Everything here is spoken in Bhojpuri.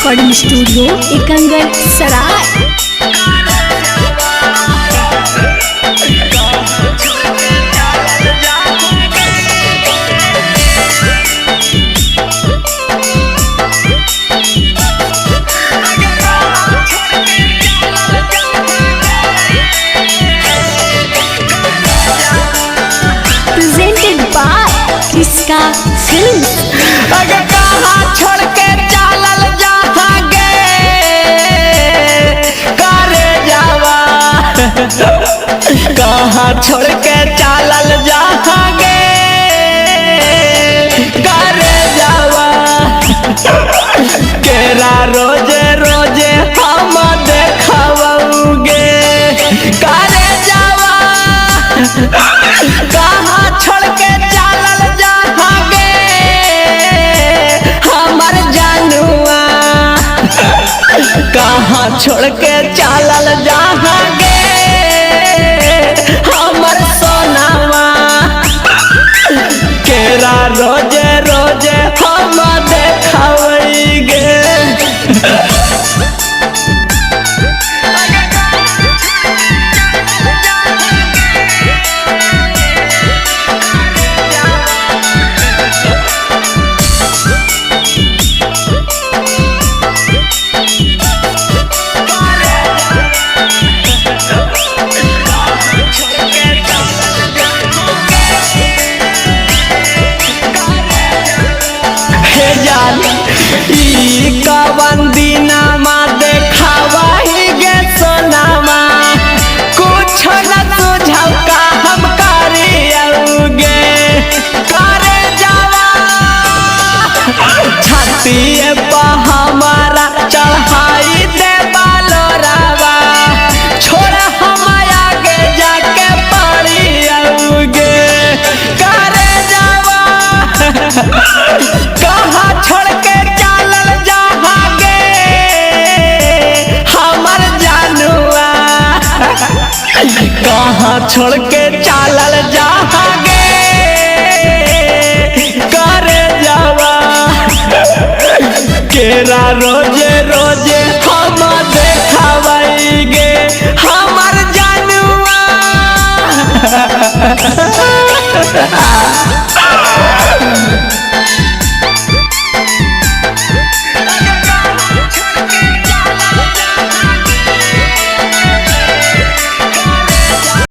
Recording studio Ekangar Sarai. Presented by Kriska films. अगर कहाँ छोड़ के चलल जाहांगे करे जावा कहाँ छोड़ के चलल जाहांगे करे जावा केरा रोजे रोजे हम देखवाऊंगे करे जावा कहाँ छोड़ के चलल जाहांगे हमर जानुआ कहाँ छोड़ के चलल जाहांगे हमर सोनावा केरा रोजे रोजे हम देखावेंगे। कवन दीनामा देखावा ही गे सोनामा कुछ न सुझाव का हम करियौगे करे जावा छाती पर हमारा चढ़ाई दे बालोरावा छोड़ हम आगे जाके पड़ियौगे करे जावा कहाँ छोड़ के चलल जाहांगे हमर जानुआ कहाँ छोड़ के